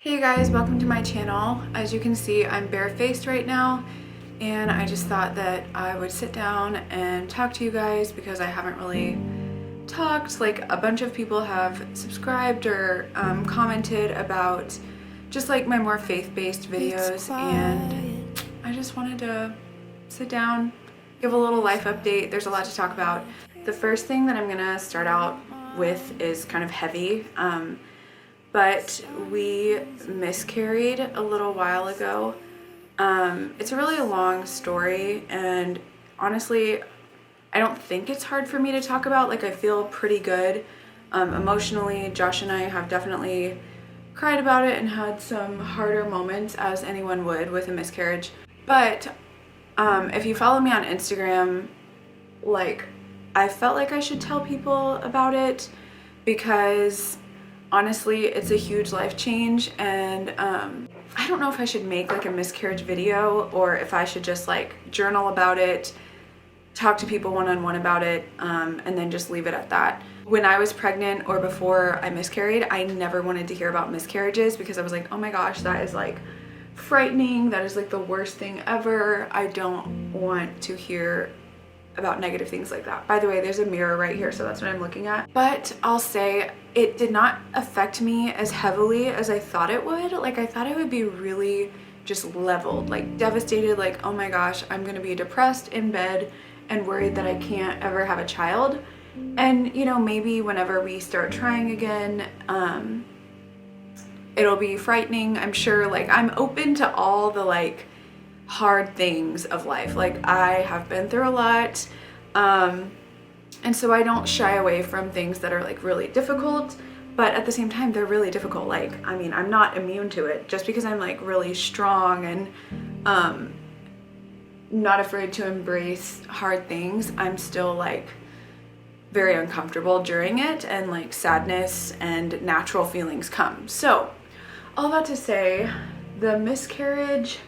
Hey guys, welcome to my channel. As you can see, I'm barefaced right now, and I just thought that I would sit down and talk to you guys because I haven't really talked. Like, a bunch of people have subscribed or commented about just like my more faith-based videos, and I just wanted to sit down, give a little life update. There's a lot to talk about. The first thing that I'm gonna start out with is kind of heavy. But we miscarried a little while ago. It's a really long story, and honestly, I don't think it's hard for me to talk about. Like, I feel pretty good emotionally. Josh and I have definitely cried about it and had some harder moments, as anyone would with a miscarriage. But if you follow me on Instagram, like, I felt like I should tell people about it because honestly, it's a huge life change, and I don't know if I should make like a miscarriage video or if I should just like journal about it, talk to people one-on-one about it, and then just leave it at that. When I was pregnant or before I miscarried, I never wanted to hear about miscarriages because I was like, oh my gosh, that is like frightening. That is like the worst thing ever. I don't want to hear about negative things like that. By the way, there's a mirror right here, so that's what I'm looking at. But I'll say it did not affect me as heavily as I thought it would. Like, I thought it would be really just leveled, like devastated, like, oh my gosh, I'm gonna be depressed in bed and worried that I can't ever have a child. And you know, maybe whenever we start trying again, it'll be frightening, I'm sure. Like, I'm open to all the like hard things of life. Like, I have been through a lot, and so I don't shy away from things that are like really difficult, but at the same time they're really difficult. Like, I mean, I'm not immune to it. Just because I'm like really strong and not afraid to embrace hard things, I'm still like very uncomfortable during it, and like sadness and natural feelings come. So all that to say, the miscarriage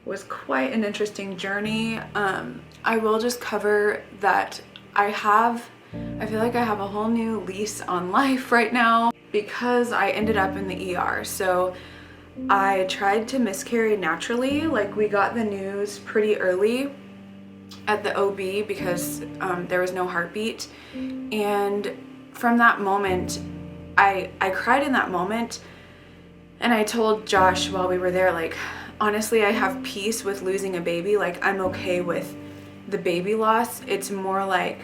was quite an interesting journey. I will just cover that I feel like I have a whole new lease on life right now because I ended up in the ER. So I tried to miscarry naturally. Like, we got the news pretty early at the OB because there was no heartbeat. And from that moment, I cried in that moment, and I told Josh while we were there, like, honestly, I have peace with losing a baby. Like, I'm okay with the baby loss. It's more like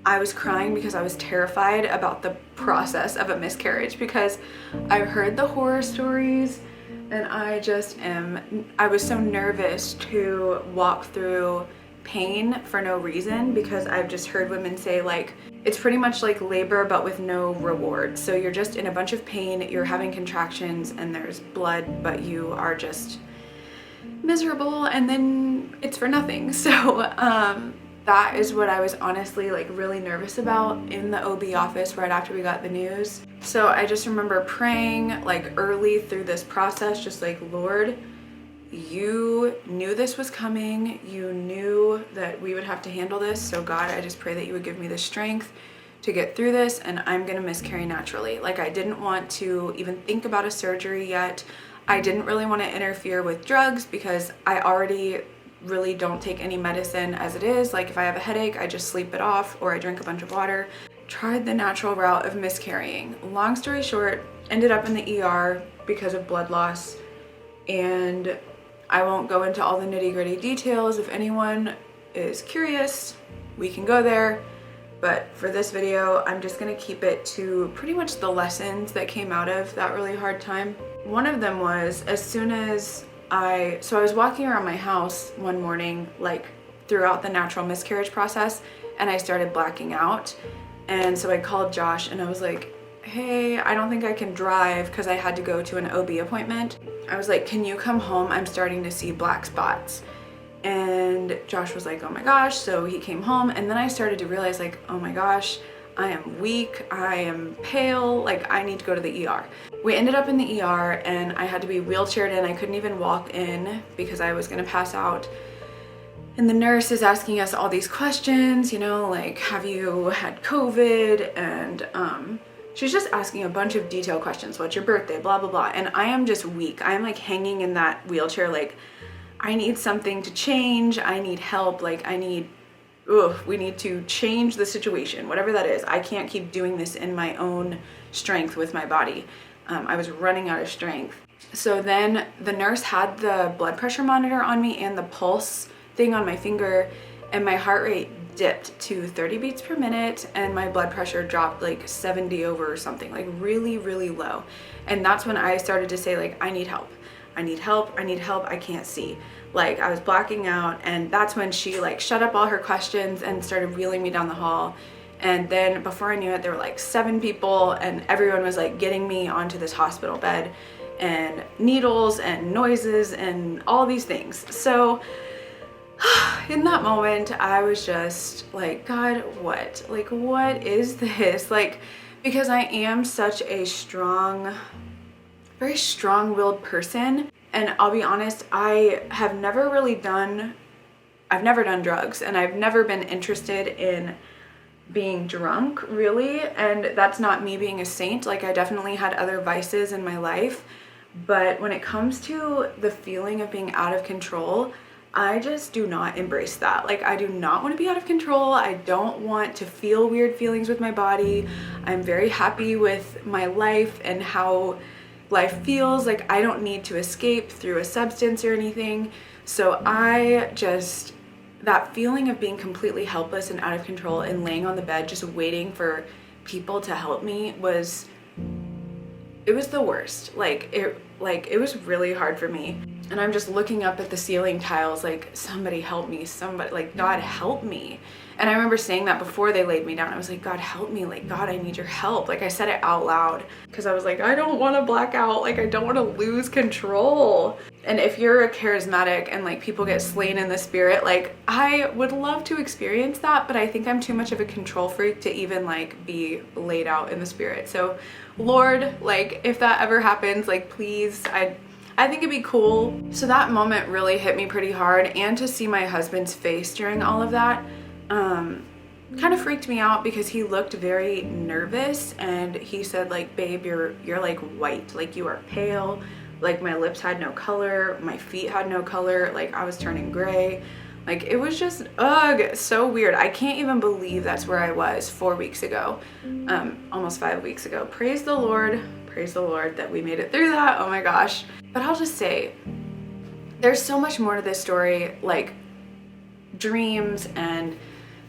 I was crying because I was terrified about the process of a miscarriage, because I've heard the horror stories, and I was so nervous to walk through pain for no reason, because I've just heard women say like it's pretty much like labor but with no reward. So you're just in a bunch of pain, you're having contractions, and there's blood, but you are just miserable, and then it's for nothing. So that is what I was honestly like really nervous about in the OB office right after we got the news. So I just remember praying like early through this process, just like, Lord, you knew this was coming, you knew that we would have to handle this, so God, I just pray that you would give me the strength to get through this, and I'm gonna miscarry naturally. Like, I didn't want to even think about a surgery yet. I didn't really want to interfere with drugs because I already really don't take any medicine as it is. Like, if I have a headache, I just sleep it off or I drink a bunch of water. Tried the natural route of miscarrying. Long story short, ended up in the ER because of blood loss, and I won't go into all the nitty-gritty details. If anyone is curious, we can go there. But for this video, I'm just gonna keep it to pretty much the lessons that came out of that really hard time. One of them was, as soon as I was walking around my house one morning, like throughout the natural miscarriage process, and I started blacking out. And so I called Josh and I was like, hey, I don't think I can drive because I had to go to an OB appointment. I was like, can you come home? I'm starting to see black spots. And Josh was like, oh my gosh. So he came home, and then I started to realize, like, oh my gosh, I am weak, I am pale, like, I need to go to the ER. We ended up in the ER, and I had to be wheelchaired in. I couldn't even walk in because I was gonna pass out. And the nurse is asking us all these questions, you know, like, have you had COVID? And she's just asking a bunch of detailed questions. What's your birthday? Blah, blah, blah. And I am just weak. I'm like hanging in that wheelchair. Like, I need something to change. I need help. Like, we need to change the situation, whatever that is. I can't keep doing this in my own strength with my body. I was running out of strength. So then the nurse had the blood pressure monitor on me and the pulse thing on my finger, and my heart rate dipped to 30 beats per minute, and my blood pressure dropped like 70 over or something, like really, really low. And that's when I started to say, like, I need help. I need help. I need help. I can't see. Like, I was blacking out, and that's when she like shut up all her questions and started wheeling me down the hall. And then before I knew it, there were like 7 people, and everyone was like getting me onto this hospital bed, and needles and noises and all these things. So in that moment, I was just like, God, what? Like, what is this? Like, because I am such a strong, very strong-willed person. And I'll be honest, I've never done drugs, and I've never been interested in being drunk, really. And that's not me being a saint. Like, I definitely had other vices in my life. But when it comes to the feeling of being out of control, I just do not embrace that. Like, I do not want to be out of control. I don't want to feel weird feelings with my body. I'm very happy with my life and how life feels. Like, I don't need to escape through a substance or anything. So that feeling of being completely helpless and out of control and laying on the bed just waiting for people to help me was the worst. It was really hard for me. And I'm just looking up at the ceiling tiles like, somebody help me, somebody, like, God help me. And I remember saying that before they laid me down. I was like, God help me, like, God, I need your help. Like, I said it out loud because I was like, I don't want to black out. Like, I don't want to lose control. And if you're a charismatic and like people get slain in the spirit, like, I would love to experience that, but I think I'm too much of a control freak to even like be laid out in the spirit. So Lord, like, if that ever happens, like, please, I think it'd be cool. So that moment really hit me pretty hard, and to see my husband's face during all of that kind of freaked me out because he looked very nervous, and he said, like, babe, you're like white, like you are pale, like my lips had no color, my feet had no color, like I was turning gray. Like, it was just, so weird. I can't even believe that's where I was 4 weeks ago, almost 5 weeks ago. Praise the Lord that we made it through that. Oh my gosh. But I'll just say, there's so much more to this story, like dreams and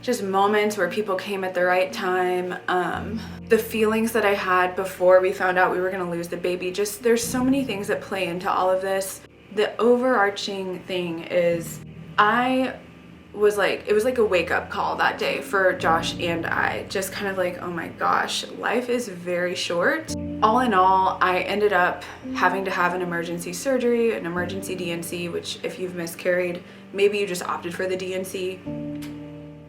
just moments where people came at the right time. The feelings that I had before we found out we were gonna lose the baby. Just, there's so many things that play into all of this. The overarching thing is, it was like a wake-up call that day for Josh and I. Just kind of like, oh my gosh, life is very short. All in all, I ended up having to have an emergency surgery, an emergency DNC, which if you've miscarried, maybe you just opted for the DNC.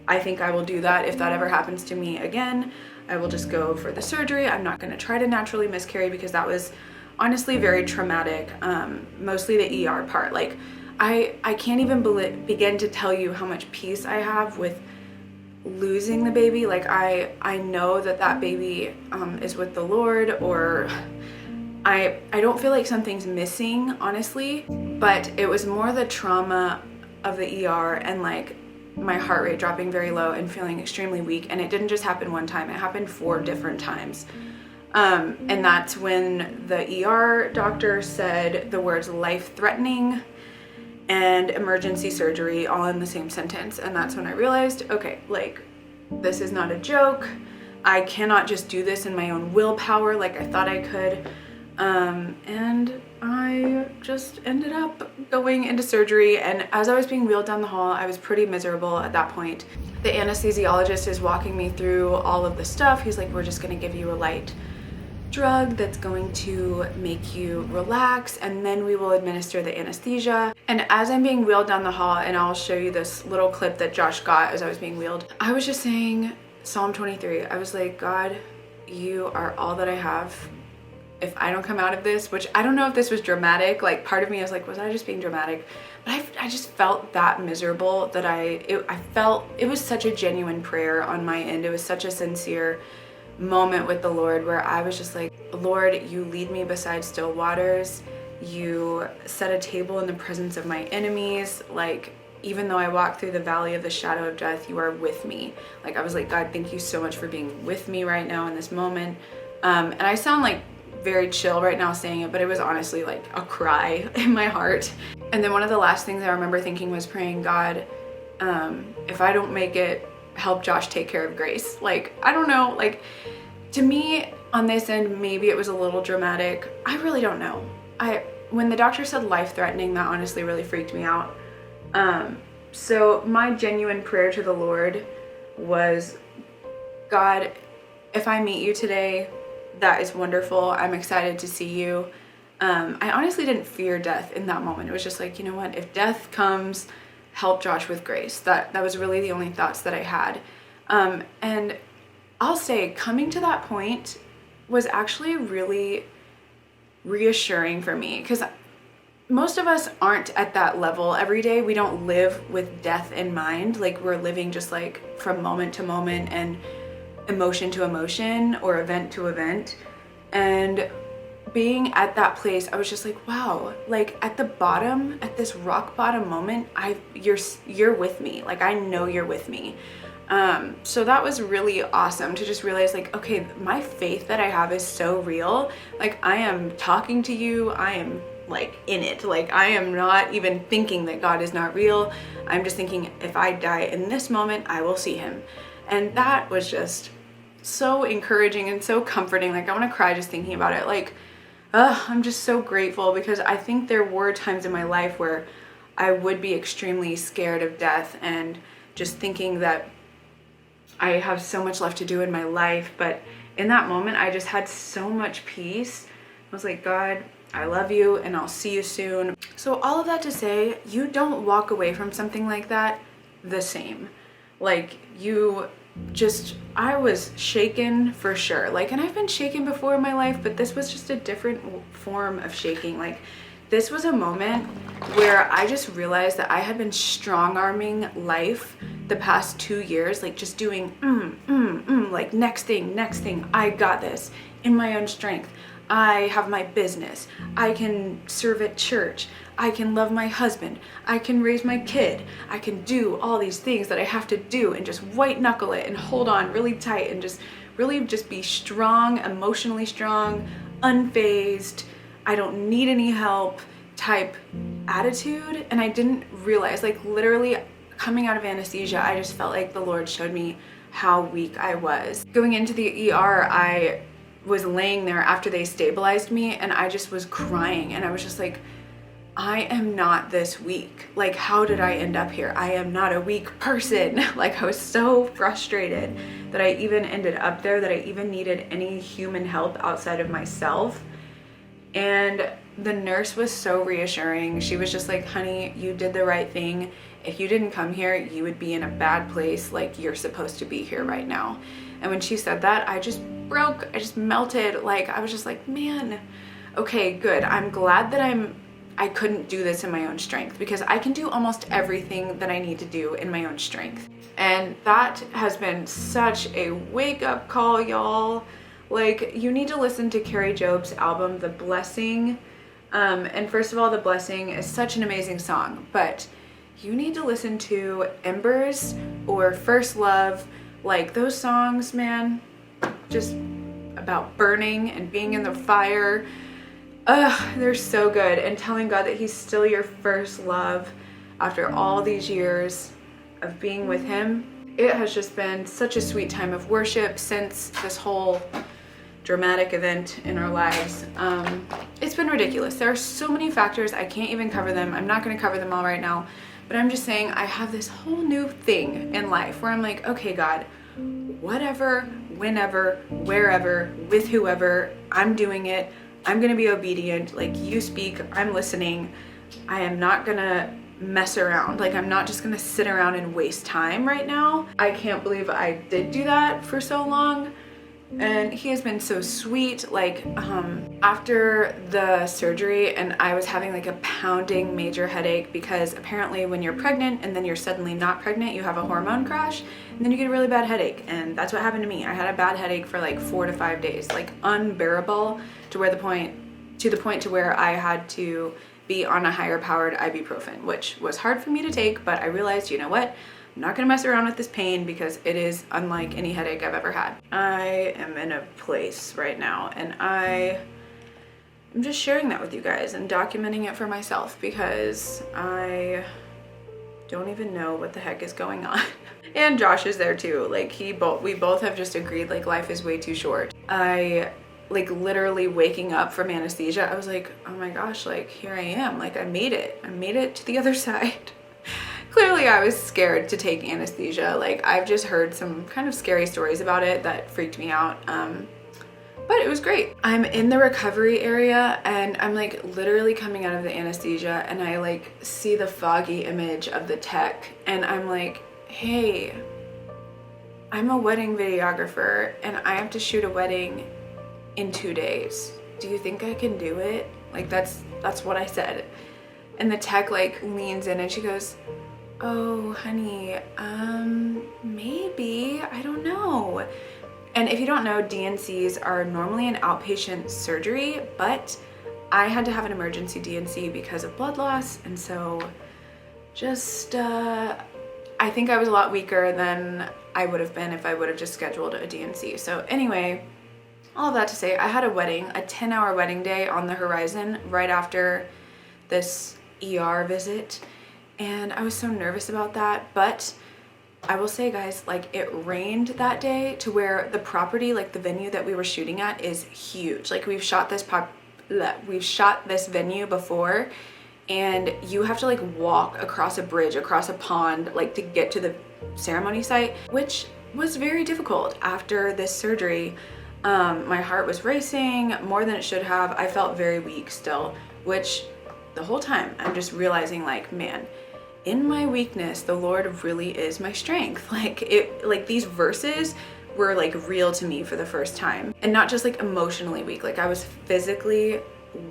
I think I will do that if that ever happens to me again. I will just go for the surgery. I'm not going to try to naturally miscarry because that was honestly very traumatic, mostly the ER part. Like, I can't even begin to tell you how much peace I have with losing the baby. Like, I know that baby is with the Lord, or I don't feel like something's missing, honestly, but it was more the trauma of the ER and like my heart rate dropping very low and feeling extremely weak. And it didn't just happen one time, it happened 4 different times. And that's when the ER doctor said the words life-threatening and emergency surgery all in the same sentence. And that's when I realized, okay, like, this is not a joke. I cannot just do this in my own willpower like I thought I could. And I just ended up going into surgery. And as I was being wheeled down the hall, I was pretty miserable at that point. The anesthesiologist is walking me through all of the stuff. He's like, we're just gonna give you a light drug that's going to make you relax, and then we will administer the anesthesia. And as I'm being wheeled down the hall, and I'll show you this little clip that Josh got as I was being wheeled, I was just saying Psalm 23. I was like, God, you are all that I have. If I don't come out of this, which I don't know if this was dramatic, like part of me was like, was I just being dramatic? But I just felt that miserable that I felt it was such a genuine prayer on my end. It was such a sincere moment with the Lord where I was just like, Lord, you lead me beside still waters. You set a table in the presence of my enemies. Like, even though I walk through the valley of the shadow of death, you are with me. Like, I was like, God, thank you so much for being with me right now in this moment. And I sound like very chill right now saying it, but it was honestly like a cry in my heart. And then one of the last things I remember thinking was praying, God, if I don't make it, help Josh take care of Grace. Like, I don't know, like, to me on this end, maybe it was a little dramatic. I really don't know. When the doctor said life-threatening, that honestly really freaked me out. So my genuine prayer to the Lord was, God, if I meet you today, that is wonderful. I'm excited to see you. I honestly didn't fear death in that moment. It was just like, you know what, if death comes, help Josh with Grace. That was really the only thoughts that I had. And I'll say coming to that point was actually really reassuring for me, because most of us aren't at that level every day. We don't live with death in mind. Like, we're living just like from moment to moment and emotion to emotion or event to event. And being at that place, I was just like, wow, like at the bottom, at this rock bottom moment, you're with me. Like, I know you're with me. So that was really awesome to just realize, like, okay, my faith that I have is so real. Like, I am talking to you. I am like in it. Like, I am not even thinking that God is not real. I'm just thinking, if I die in this moment, I will see him. And that was just so encouraging and so comforting. Like, I want to cry just thinking about it. Like, I'm just so grateful, because I think there were times in my life where I would be extremely scared of death and just thinking that I have so much left to do in my life. But in that moment, I just had so much peace. I was like, God, I love you and I'll see you soon. So all of that to say, you don't walk away from something like that the same. Like, I was shaken for sure. Like, and I've been shaken before in my life, but this was just a different form of shaking. Like, this was a moment where I just realized that I had been strong-arming life the past 2 years, like just doing, like next thing, I got this in my own strength. I have my business. I can serve at church. I can love my husband. I can raise my kid. I can do all these things that I have to do and just white knuckle it and hold on really tight and just really just be strong, emotionally strong, unfazed, I don't need any help type attitude. And I didn't realize, like, literally coming out of anesthesia, I just felt like the Lord showed me how weak I was. Going into the ER, I was laying there after they stabilized me and I just was crying, and I was just like, I am not this weak. Like, how did I end up here? I am not a weak person. Like, I was so frustrated that I even ended up there, that I even needed any human help outside of myself. And the nurse was so reassuring. She was just like, honey, you did the right thing. If you didn't come here, you would be in a bad place. Like, you're supposed to be here right now. And when she said that, I just broke. I just melted. Like, I was just like, man, okay, good. I'm glad that I couldn't do this in my own strength, because I can do almost everything that I need to do in my own strength. And that has been such a wake-up call, y'all. Like, you need to listen to Carrie Job's album, The Blessing. And first of all, The Blessing is such an amazing song, but you need to listen to Embers or First Love. Like, those songs, man, just about burning and being in the fire. They're so good. And telling God that he's still your first love after all these years of being with him. It has just been such a sweet time of worship since this whole dramatic event in our lives. It's been ridiculous. There are so many factors. I can't even cover them. I'm not going to cover them all right now. But I'm just saying, I have this whole new thing in life where I'm like, okay, God, whatever, whenever, wherever, with whoever, I'm doing it. I'm going to be obedient. Like, you speak, I'm listening. I am not going to mess around. Like, I'm not just going to sit around and waste time right now. I can't believe I did do that for so long. and he has been so sweet. Like after the surgery, and I was having like a pounding major headache because apparently when you're pregnant and then you're suddenly not pregnant, you have a hormone crash and then you get a really bad headache. And that's what happened to me. I had a bad headache for like 4 to 5 days, like unbearable, to the point to where I had to be on a higher powered ibuprofen, which was hard for me to take, but I realized, you know what? I'm not gonna mess around with this pain because it is unlike any headache I've ever had. I am in a place right now, and I'm just sharing that with you guys and documenting it for myself because I don't even know what the heck is going on. And Josh is there too. Like we both have just agreed like life is way too short. I like literally waking up from anesthesia, I was like, oh my gosh, like here I am. Like I made it to the other side. Clearly I was scared to take anesthesia. Like I've just heard some kind of scary stories about it that freaked me out. But it was great. I'm in the recovery area and I'm like literally coming out of the anesthesia and I like see the foggy image of the tech and I'm like, hey, I'm a wedding videographer and I have to shoot a wedding in 2 days. Do you think I can do it? Like that's what I said. And the tech like leans in and she goes, oh honey, maybe, I don't know. And if you don't know, D&Cs are normally an outpatient surgery, but I had to have an emergency D&C because of blood loss, and so just I think I was a lot weaker than I would have been if I would have just scheduled a D&C. So anyway, all of that to say, I had a wedding, a 10-hour wedding day on the horizon right after this ER visit. And I was so nervous about that, but I will say guys, like it rained that day to where the property, like the venue that we were shooting at is huge. Like we've shot this venue before and you have to like walk across a bridge, across a pond, like to get to the ceremony site, which was very difficult after this surgery. My heart was racing more than it should have. I felt very weak still, which the whole time I'm just realizing like, man, in my weakness, the Lord really is my strength. Like these verses were like real to me for the first time, and not just like emotionally weak. Like I was physically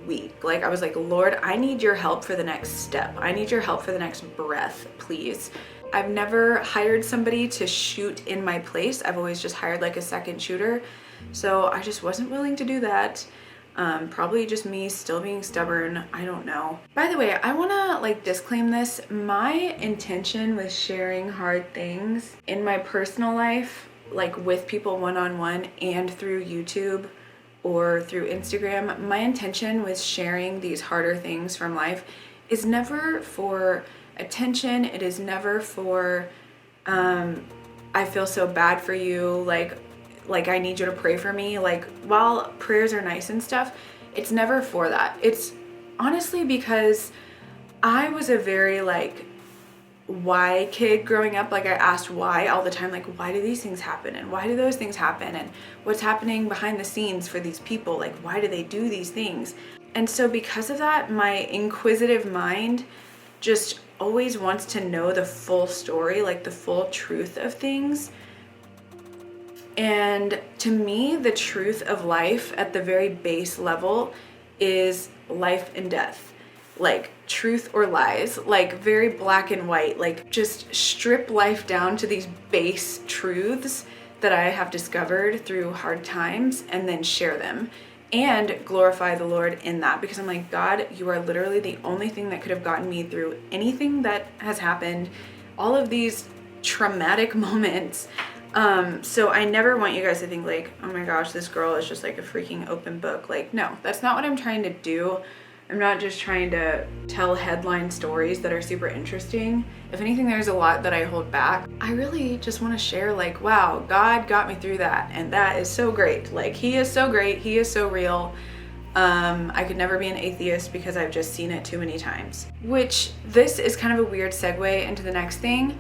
weak. Like I was like, Lord, I need your help for the next step. I need your help for the next breath, please. I've never hired somebody to shoot in my place. I've always just hired like a second shooter. So I just wasn't willing to do that. Probably just me still being stubborn. I don't know. By the way, I want to like disclaim this. My intention with sharing hard things in my personal life, like with people one-on-one and through YouTube or through Instagram, my intention with sharing these harder things from life is never for attention. It is never for, I feel so bad for you. Like I need you to pray for me. Like while prayers are nice and stuff, it's never for that. It's honestly because I was a very like why kid growing up. Like I asked why all the time, like why do these things happen and why do those things happen and what's happening behind the scenes for these people, like why do they do these things? And so because of that, my inquisitive mind just always wants to know the full story, like the full truth of things. And to me, the truth of life at the very base level is life and death. Like truth or lies, like very black and white, like just strip life down to these base truths that I have discovered through hard times and then share them and glorify the Lord in that, because I'm like, God, you are literally the only thing that could have gotten me through anything that has happened, all of these traumatic moments. So I never want you guys to think like, oh my gosh, this girl is just like a freaking open book. Like, no, that's not what I'm trying to do. I'm not just trying to tell headline stories that are super interesting. If anything, there's a lot that I hold back. I really just want to share like, wow, God got me through that. And that is so great. Like, he is so great. He is so real. I could never be an atheist because I've just seen it too many times. Which this is kind of a weird segue into the next thing.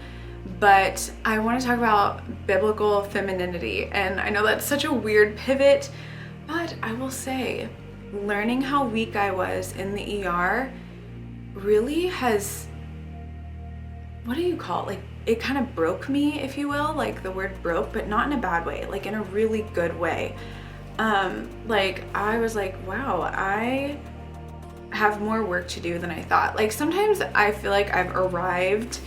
But I want to talk about biblical femininity. And I know that's such a weird pivot, but I will say, learning how weak I was in the ER really has, what do you call it? Like, it kind of broke me, if you will, like the word broke, but not in a bad way, like in a really good way. Like I was like, wow, I have more work to do than I thought. Like sometimes I feel like I've arrived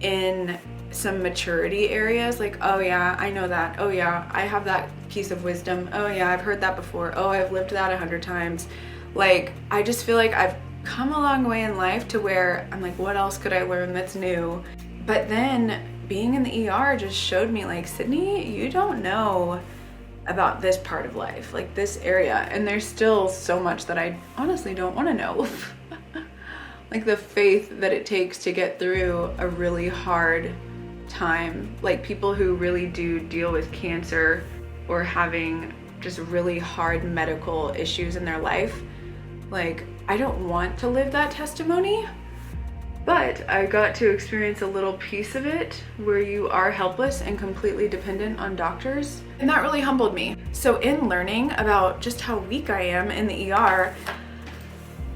in some maturity areas, like, oh yeah, I know that. Oh yeah, I have that piece of wisdom. Oh yeah, I've heard that before. Oh, I've lived that 100 times. Like, I just feel like I've come a long way in life to where I'm like, what else could I learn that's new? But then being in the ER just showed me like, Sydney, you don't know about this part of life, like this area. And there's still so much that I honestly don't want to know. Like the faith that it takes to get through a really hard time, like people who really do deal with cancer or having just really hard medical issues in their life. Like, I don't want to live that testimony, but I got to experience a little piece of it where you are helpless and completely dependent on doctors. And that really humbled me. So in learning about just how weak I am in the ER,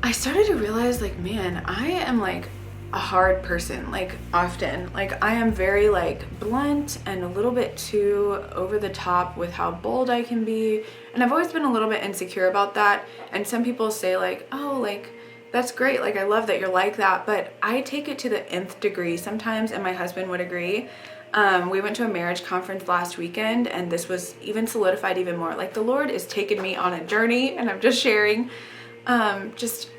I started to realize like, man, I am like a hard person, like often. Like I am very like blunt and a little bit too over the top with how bold I can be. And I've always been a little bit insecure about that. And some people say like, oh, like, that's great. Like, I love that you're like that. But I take it to the nth degree sometimes, and my husband would agree. We went to a marriage conference last weekend, and this was even solidified even more. Like, the Lord is taking me on a journey, and I'm just sharing. Just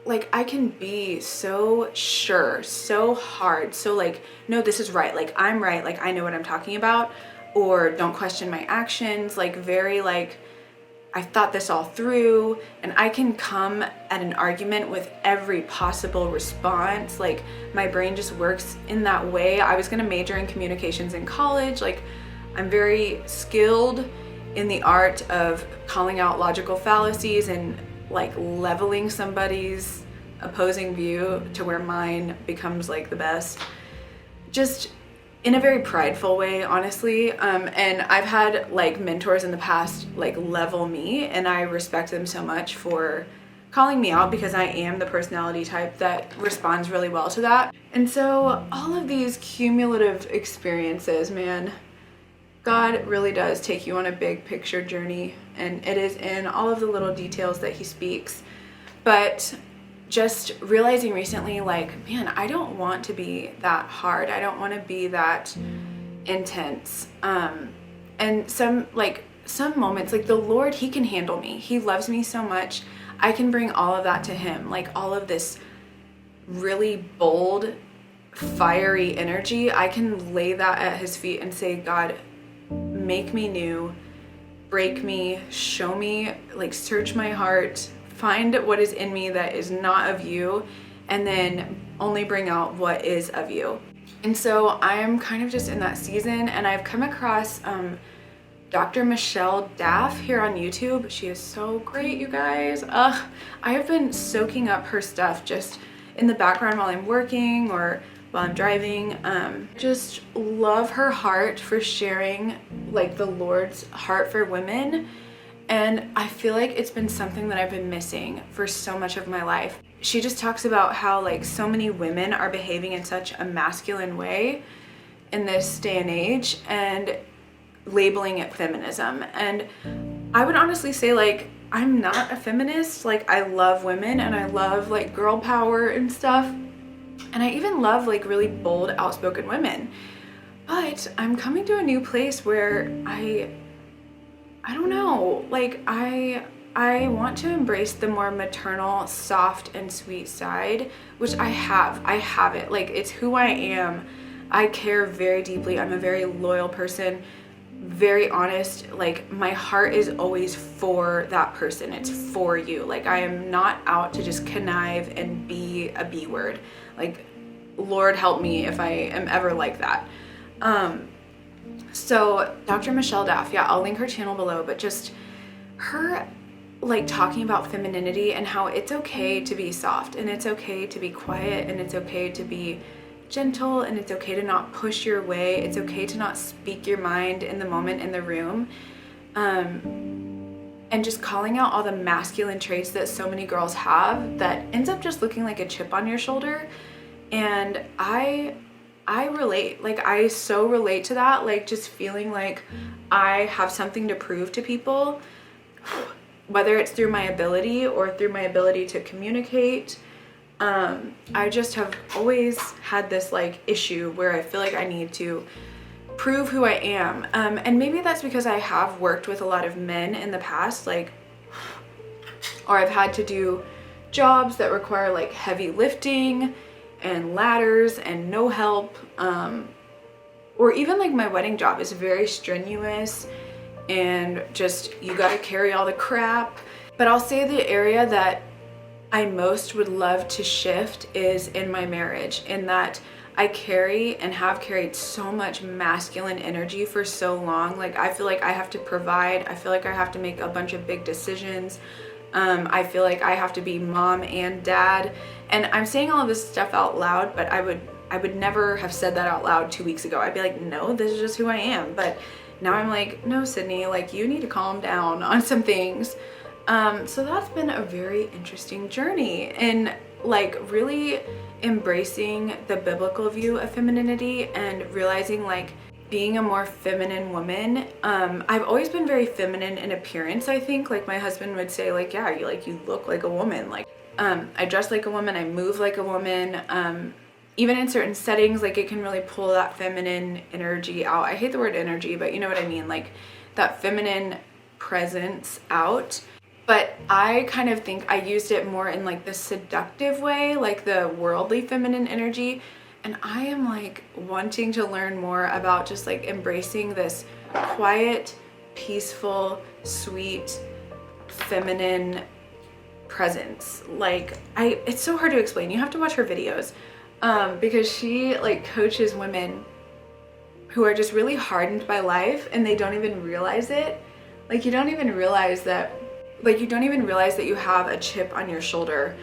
like, I can be so sure, so hard. So like, no, this is right. Like, I'm right. Like, I know what I'm talking about. Or don't question my actions. Like, very like, I thought this all through, and I can come at an argument with every possible response. Like my brain just works in that way. I was gonna major in communications in college. Like I'm very skilled in the art of calling out logical fallacies and like leveling somebody's opposing view to where mine becomes like the best. Just in a very prideful way, honestly. And I've had like mentors in the past like level me, and I respect them so much for calling me out because I am the personality type that responds really well to that. And so all of these cumulative experiences, man, God really does take you on a big picture journey, and it is in all of the little details that he speaks. But just realizing recently, like, man, I don't want to be that hard. I don't want to be that intense. And some moments, like the Lord, he can handle me. He loves me so much. I can bring all of that to him. Like all of this really bold, fiery energy, I can lay that at his feet and say, God, make me new, break me, show me, like search my heart, find what is in me that is not of you, and then only bring out what is of you. And so I am kind of just in that season, and I've come across Dr. Michelle Daff here on YouTube. She is so great, you guys. I have been soaking up her stuff just in the background while I'm working or while I'm driving. Just love her heart for sharing like the Lord's heart for women. And I feel like it's been something that I've been missing for so much of my life. She just talks about how like so many women are behaving in such a masculine way in this day and age and labeling it feminism. And I would honestly say like, I'm not a feminist. Like I love women and I love like girl power and stuff. And I even love like really bold, outspoken women. But I'm coming to a new place where I don't know, like I want to embrace the more maternal, soft and sweet side, which I have it, like it's who I am. I care very deeply. I'm a very loyal person, very honest. Like my heart is always for that person. It's for you. Like I am not out to just connive and be a B word. Like Lord help me if I am ever like that. So Dr. Michelle Daff, yeah, I'll link her channel below, but just her like talking about femininity and how it's okay to be soft and it's okay to be quiet and it's okay to be gentle and it's okay to not push your way. It's okay to not speak your mind in the moment in the room. And just calling out all the masculine traits that so many girls have that ends up just looking like a chip on your shoulder. And I I relate. Like, I so relate to that. Like, just feeling like I have something to prove to people, whether it's through my ability or through my ability to communicate. I just have always had this like issue where I feel like I need to prove who I am. And maybe that's because I have worked with a lot of men in the past, like, or I've had to do jobs that require like heavy lifting and ladders and no help. Or even like my wedding job is very strenuous and just, you gotta carry all the crap. But I'll say the area that I most would love to shift is in my marriage, in that I carry and have carried so much masculine energy for so long. Like, I feel like I have to provide. I feel like I have to make a bunch of big decisions. I feel like I have to be mom and dad. And I'm saying all of this stuff out loud, but I would never have said that out loud 2 weeks ago. I'd be like, no, this is just who I am. But now I'm like, no, Sydney, like, you need to calm down on some things. So that's been a very interesting journey in like really embracing the biblical view of femininity and realizing like being a more feminine woman. I've always been very feminine in appearance, I think. Like, my husband would say like, yeah, you look like a woman. Like, I dress like a woman, I move like a woman. Even in certain settings, like, it can really pull that feminine energy out. I hate the word energy, but you know what I mean, like that feminine presence out. But I kind of think I used it more in like the seductive way, like the worldly feminine energy. And I am like wanting to learn more about just like embracing this quiet, peaceful, sweet, feminine presence. Like, it's so hard to explain. You have to watch her videos, because she like coaches women who are just really hardened by life and they don't even realize it. Like, you don't even realize that you have a chip on your shoulder.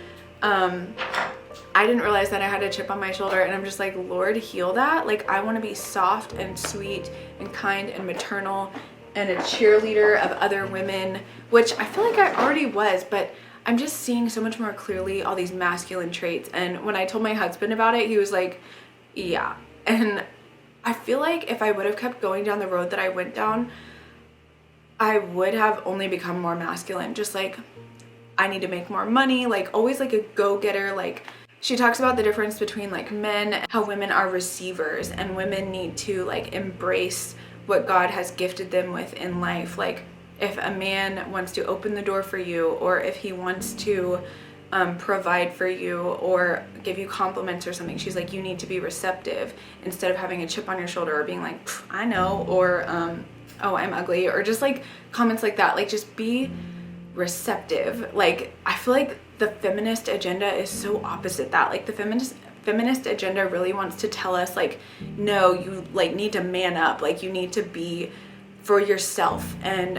I didn't realize that I had a chip on my shoulder, and I'm just like, Lord, heal that. Like, I want to be soft and sweet and kind and maternal and a cheerleader of other women, which I feel like I already was, but I'm just seeing so much more clearly all these masculine traits. And when I told my husband about it, he was like, yeah. And I feel like if I would have kept going down the road that I went down, I would have only become more masculine. Just like, I need to make more money, like always like a go-getter. Like, she talks about the difference between like men, how women are receivers, and women need to like embrace what God has gifted them with in life. Like, if a man wants to open the door for you, or if he wants to provide for you or give you compliments or something, she's like, you need to be receptive instead of having a chip on your shoulder or being like, I know, or oh, I'm ugly, or just like comments like that. Like, just be receptive. Like, I feel like the feminist agenda is so opposite that. Like, the feminist agenda really wants to tell us like, no, you like need to man up, like you need to be for yourself, and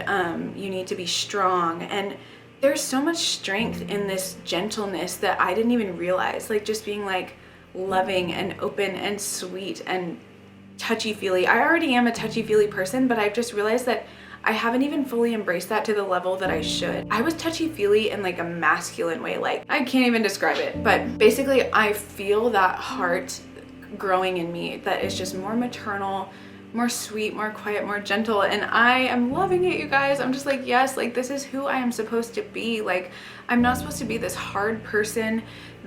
you need to be strong. And there's so much strength in this gentleness that I didn't even realize. Like, just being like loving and open and sweet and touchy-feely. I already am a touchy-feely person, but I've just realized that I haven't even fully embraced that to the level that I should. I was touchy-feely in like a masculine way. Like, I can't even describe it, but basically I feel that heart growing in me that is just more maternal, more sweet, more quiet, more gentle, and I am loving it, you guys. I'm just like, yes, like this is who I am supposed to be. Like, I'm not supposed to be this hard person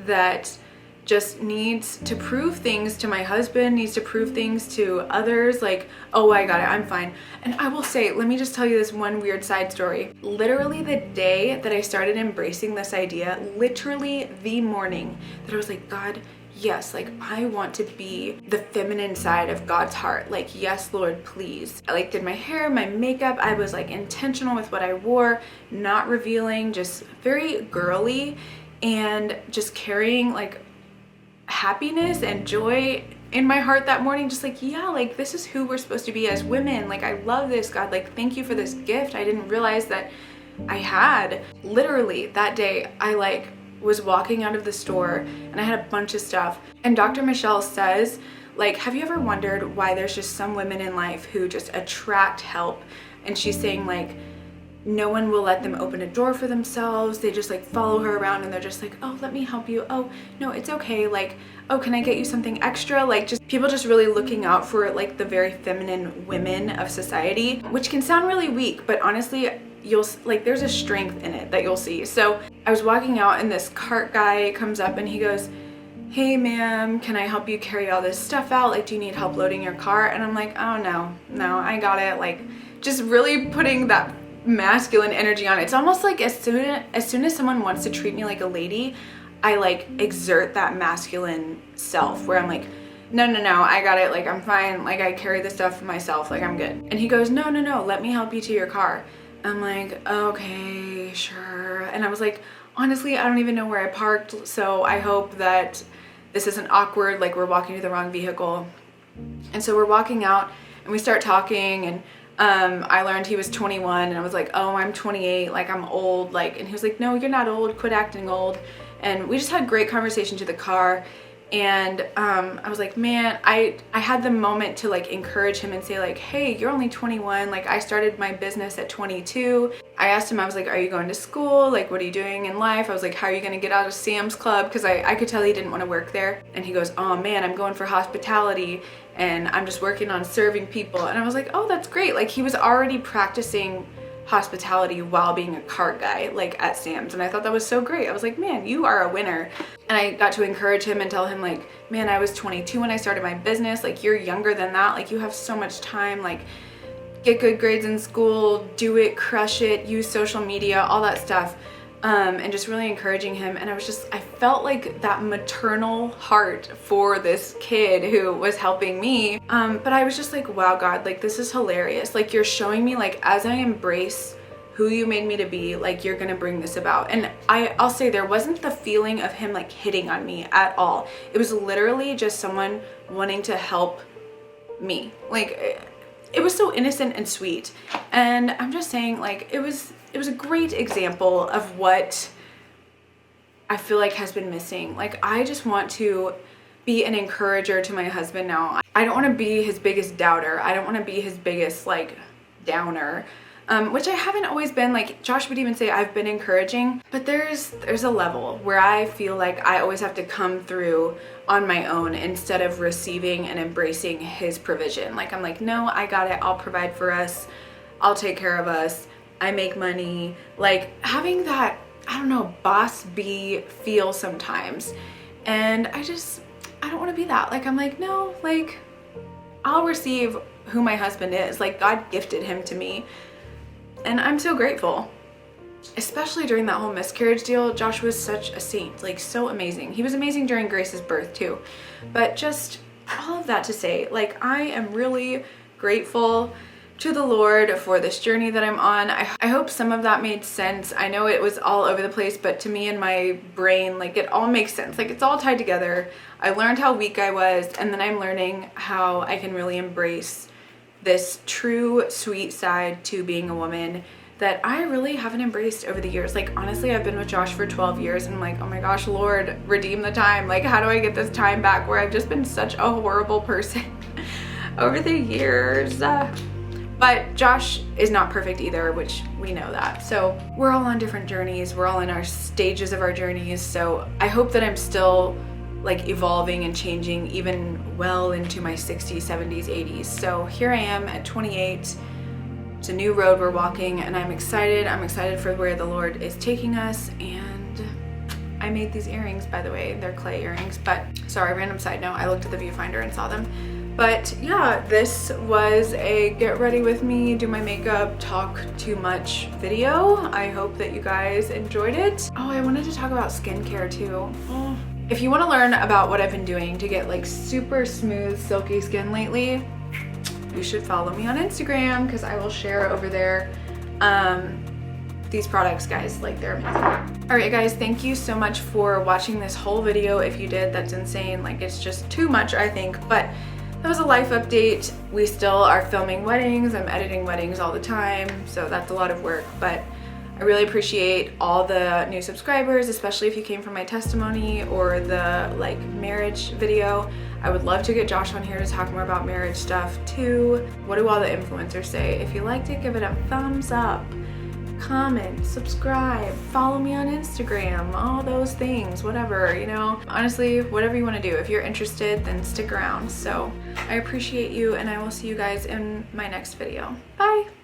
that just needs to prove things to my husband, needs to prove things to others, like, oh, I got it, I'm fine. And I will say, let me just tell you this one weird side story. Literally the day that I started embracing this idea, literally the morning that I was like, God, yes, like I want to be the feminine side of God's heart. Like, yes, Lord, please. I like did my hair, my makeup. I was like intentional with what I wore, not revealing, just very girly, and just carrying like happiness and joy in my heart that morning. Just like, yeah, like this is who we're supposed to be as women. Like, I love this, God. Like, thank you for this gift I didn't realize that I had. Literally that day, I like was walking out of the store and I had a bunch of stuff, and Dr. Michelle says, like, have you ever wondered why there's just some women in life who just attract help? And she's saying like, no one will let them open a door for themselves. They just like follow her around and they're just like, oh, let me help you. Oh, no, it's okay. Like, oh, can I get you something extra? Like, just people just really looking out for like the very feminine women of society, which can sound really weak, but honestly, you'll like, there's a strength in it that you'll see. So I was walking out and this cart guy comes up and he goes, hey ma'am, can I help you carry all this stuff out? Like, do you need help loading your car? And I'm like, oh no, I got it. Like, just really putting that masculine energy on it. It's almost like as soon as someone wants to treat me like a lady, I like exert that masculine self where I'm like, no, I got it. Like, I'm fine. Like, I carry the stuff myself. Like, I'm good. And he goes, no, let me help you to your car. I'm like, okay, sure. And I was like, honestly, I don't even know where I parked. So I hope that this isn't awkward. Like, we're walking to the wrong vehicle. And so we're walking out and we start talking, and I learned he was 21 and I was like, oh, I'm 28, like I'm old, like, and he was like, no, you're not old, quit acting old. And we just had great conversation to the car. And I was like, man, I had the moment to like encourage him and say like, hey, you're only 21. Like, I started my business at 22. I asked him, I was like, are you going to school? Like, what are you doing in life? I was like, how are you going to get out of Sam's Club? Because I could tell he didn't want to work there. And he goes, oh man, I'm going for hospitality and I'm just working on serving people. And I was like, oh, that's great. Like, he was already practicing hospitality while being a cart guy, like at Sam's. And I thought that was so great. I was like, man, you are a winner. And I got to encourage him and tell him like, man, I was 22 when I started my business. Like, you're younger than that. Like, you have so much time. Like, get good grades in school, do it, crush it, use social media, all that stuff. And just really encouraging him. And I felt like that maternal heart for this kid who was helping me. But I was just like, wow, God, like, this is hilarious. Like, you're showing me, like, as I embrace who you made me to be, like, you're gonna bring this about. And I'll say there wasn't the feeling of him like hitting on me at all. It was literally just someone wanting to help me. Like, it was so innocent and sweet. And I'm just saying, like, it was a great example of what I feel like has been missing. Like, I just want to be an encourager to my husband now. I don't want to be his biggest doubter. I don't want to be his biggest like downer, which I haven't always been. Like, Josh would even say I've been encouraging, but there's a level where I feel like I always have to come through on my own instead of receiving and embracing his provision. Like, I'm like, no, I got it. I'll provide for us. I'll take care of us. I make money. Like, having that, I don't know, boss bee feel sometimes. And I don't want to be that. Like, I'm like, no, like, I'll receive who my husband is. Like, God gifted him to me. And I'm so grateful. Especially during that whole miscarriage deal, Josh was such a saint, like, so amazing. He was amazing during Grace's birth too. But just all of that to say, like, I am really grateful to the Lord for this journey that I'm on. I hope some of that made sense. I know it was all over the place, but to me in my brain, like, it all makes sense. Like, it's all tied together. I learned how weak I was, and then I'm learning how I can really embrace this true sweet side to being a woman that I really haven't embraced over the years. Like, honestly, I've been with Josh for 12 years and I'm like, oh my gosh, Lord, redeem the time. Like, how do I get this time back where I've just been such a horrible person over the years? But Josh is not perfect either, which we know that. So we're all on different journeys. We're all in our stages of our journeys. So I hope that I'm still like evolving and changing even well into my 60s, 70s, 80s. So here I am at 28. It's a new road we're walking and I'm excited. I'm excited for where the Lord is taking us. And I made these earrings, by the way. They're clay earrings, but sorry, random side note. I looked at the viewfinder and saw them. But yeah, this was a get ready with me, do my makeup, talk too much video. I hope that you guys enjoyed it. Oh, I wanted to talk about skincare too. If you want to learn about what I've been doing to get like super smooth, silky skin lately, you should follow me on Instagram because I will share over there these products, guys. Like, they're amazing. All right, guys, thank you so much for watching this whole video. If you did, that's insane. Like, it's just too much, I think, but that was a life update. We still are filming weddings. I'm editing weddings all the time, so that's a lot of work, but I really appreciate all the new subscribers, especially if you came from my testimony or the like marriage video. I would love to get Josh on here to talk more about marriage stuff too. What do all the influencers say? If you liked it, give it a thumbs up. comment, subscribe, follow me on Instagram, all those things, whatever, you know. Honestly, whatever you want to do. If you're interested, then stick around. So I appreciate you, and I will see you guys in my next video. Bye!